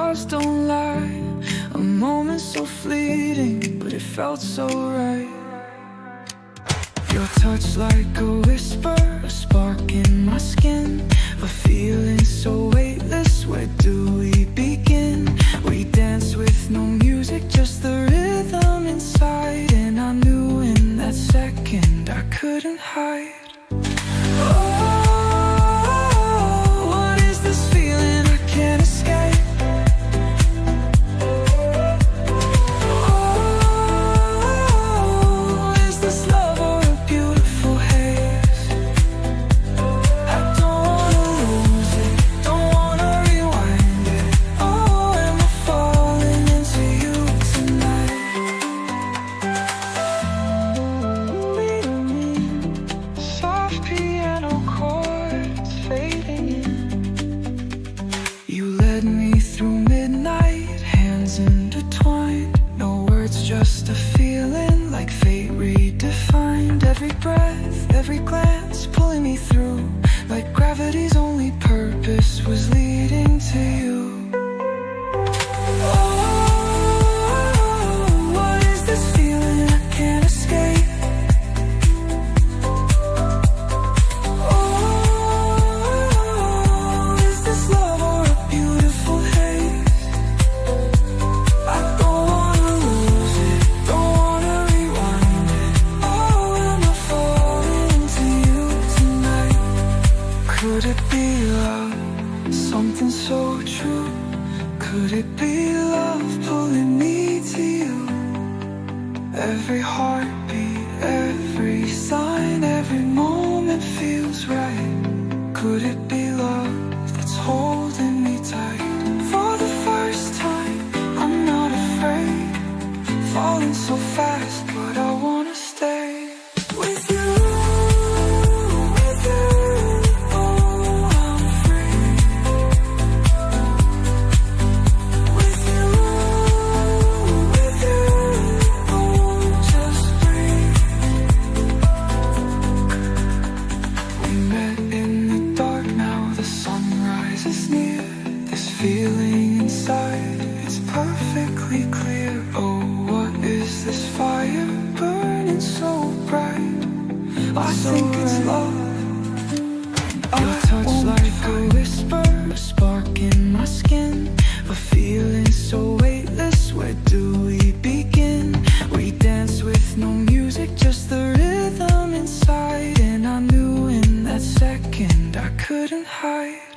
stars don't lie. A moment so fleeting, but it felt so right. Your touch like a whisper, a spark in my skin, a feeling so weightless. Where do we begin? We dance with no music, just the rhythm inside. And I knew in that second I couldn't hide. Just a feeling like fate redefined. Every breath, every glance pulling me through, like gravity's only purpose was leading to you. Oh, what is this feeling I can't escape? Oh, is this love or a beautiful haze? Could it be love, something so true? Could it be love pulling me to you? Every heartbeat, every sign, every moment feels right. Could it be love that's holding me tight? For the first time, I'm not afraid, falling so fast, but I wanna stay with you. Feeling inside, it's perfectly clear. Oh, what is this fire burning so bright? I think it's love. Your touch like a whisper, a spark in my skin, a feeling so weightless. Where do we begin? We dance with no music, just the rhythm inside. And I knew in that second I couldn't hide.